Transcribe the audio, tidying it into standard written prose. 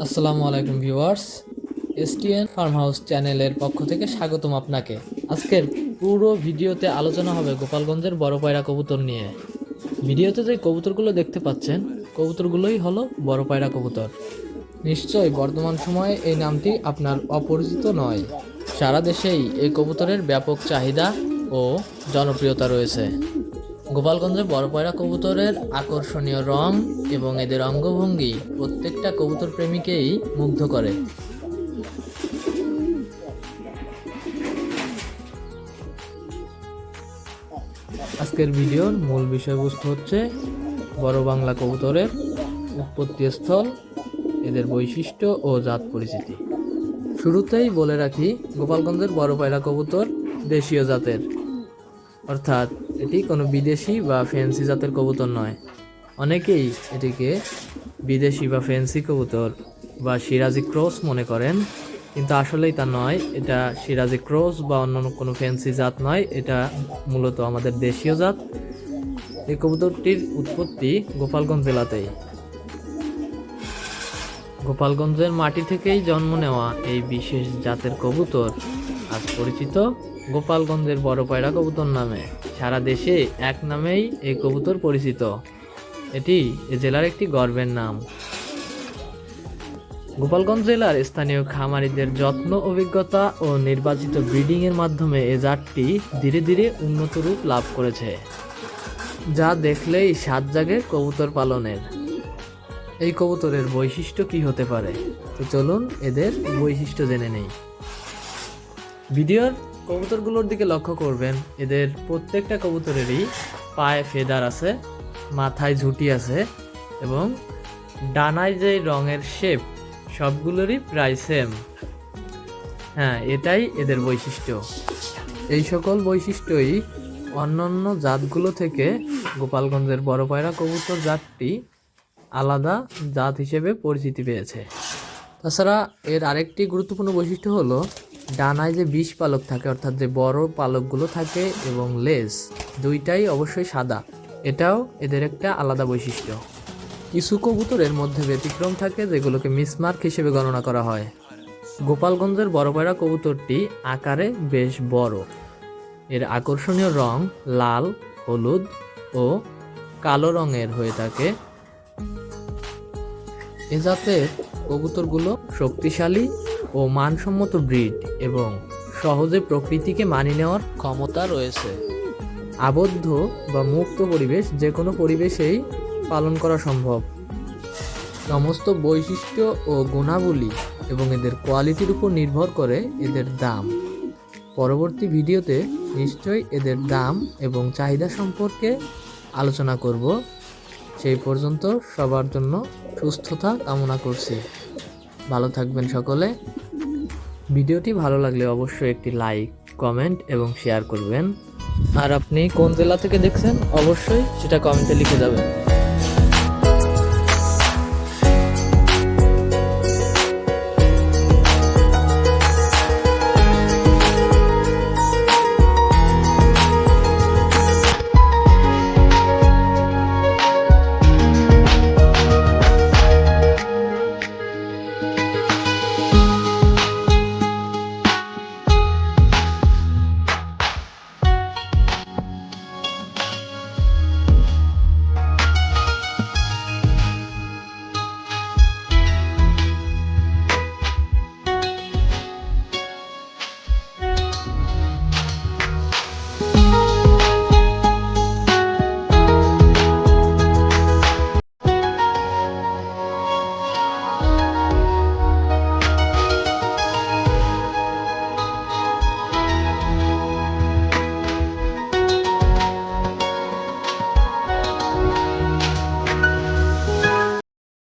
আসসালামু আলাইকুম viewers, STN farm house চ্যানেলের পক্ষ থেকে স্বাগতম আপনাকে। আজকের পুরো ভিডিওতে আলোচনা হবে গোপালগঞ্জের বড় পায়রা কবুতর নিয়ে। ভিডিওতে যে কবুতরগুলো দেখতে পাচ্ছেন, কবুতরগুলোই হলো বড় পায়রা কবুতর। নিশ্চয়ই বর্তমান সময়ে এই নামটি আপনার অপরিচিত নয়। সারা দেশেই এই কবুতরের ব্যাপক চাহিদা ও জনপ্রিয়তা রয়েছে। গোপালগঞ্জে বড় পায়রা কবুতরের আকর্ষণীয় রং এবং এদের অঙ্গভঙ্গি প্রত্যেকটা কবুতর প্রেমীকেই মুগ্ধ করে। আজকের ভিডিওর মূল বিষয়বস্তু হচ্ছে বড় বাংলা কবুতরের উৎপত্তিস্থল, এদের বৈশিষ্ট্য ও জাত পরিচিতি। শুরুতেই বলে রাখি, গোপালগঞ্জের বড় পায়রা কবুতর দেশীয় জাতের, অর্থাৎ এটি কোনো বিদেশি বা ফ্যান্সি জাতের কবুতর নয়। অনেকেই এটিকে বিদেশি বা ফ্যান্সি কবুতর বা সিরাজি ক্রস মনে করেন, কিন্তু আসলেই তা নয়। এটা সিরাজি ক্রস বা অন্য কোনো ফ্যান্সি জাত নয়, এটা মূলত আমাদের দেশীয় জাত। এই কবুতরটির উৎপত্তি গোপালগঞ্জ জেলাতেই। গোপালগঞ্জের মাটি থেকেই জন্ম নেওয়া এই বিশেষ জাতের কবুতর আজ পরিচিত গোপালগঞ্জের বড় পায়রা কবুতর নামে। সারা দেশে এক নামেই এই কবুতর পরিচিত। এটি এ জেলার একটি গর্বের নাম। গোপালগঞ্জ জেলার স্থানীয় খামারিদের যত্ন, অভিজ্ঞতা ও নির্বাচিত ব্রিডিংয়ের মাধ্যমে এ জাতটি ধীরে ধীরে উন্নত রূপ লাভ করেছে, যা দেখলেই স্বাদ জাগে কবুতর পালনের। এই কবুতরের বৈশিষ্ট্য কি হতে পারে, তো চলুন এদের বৈশিষ্ট্য জেনে নেই। ভিডিওর কবুতরগুলোর দিকে লক্ষ্য করবেন, এদের প্রত্যেকটা কবুতরেরই পায়ে ফেদার আছে, মাথায় ঝুঁটি আছে এবং ডানায় যে রঙের শেপ সবগুলোরই প্রায় সেম। হ্যাঁ, এটাই এদের বৈশিষ্ট্য। এই সকল বৈশিষ্ট্যই অন্যান্য জাতগুলো থেকে গোপালগঞ্জের বড় পায়রা কবুতর জাতটি আলাদা জাত হিসেবে পরিচিতি পেয়েছে। তাছাড়া এর আরেকটি গুরুত্বপূর্ণ বৈশিষ্ট্য হলো ডানায় যে 20 পালক থাকে, অর্থাৎ যে বড় পালকগুলো থাকে, এবং লেজ দুইটাই অবশ্যই সাদা। এটাও এদের একটা আলাদা বৈশিষ্ট্য। কিছু কবুতরের মধ্যে ব্যতিক্রম থাকে, যেগুলোকে মিসমার্ক হিসেবে গণনা করা হয়। গোপালগঞ্জের বড় পায়রা কবুতরটি আকারে বেশ বড়। এর আকর্ষণীয় রং লাল, হলুদ ও কালো রঙের হয়ে থাকে। এ জাতের কবুতরগুলো শক্তিশালী ও মানসম্মত ব্রিড এবং সহজে প্রকৃতিকে মানিয়ে নেওয়ার ক্ষমতা রয়েছে। আবদ্ধ বা মুক্ত পরিবেশ যে কোনো পরিবেশেই পালন করা সম্ভব। সমস্ত বৈশিষ্ট্য ও গুণাবলী এবং এদের কোয়ালিটির উপর নির্ভর করে এদের দাম। পরবর্তী ভিডিওতে নিশ্চয়ই এদের দাম এবং চাহিদা সম্পর্কে আলোচনা করব। সেই পর্যন্ত সবার জন্য সুস্থতা কামনা করছি। ভালো থাকবেন সকলে। ভিডিওটি ভালো লাগলে অবশ্যই একটি লাইক, কমেন্ট এবং শেয়ার করবেন। আর আপনি কোন জেলা থেকে দেখছেন অবশ্যই সেটা কমেন্টে লিখে যাবেন।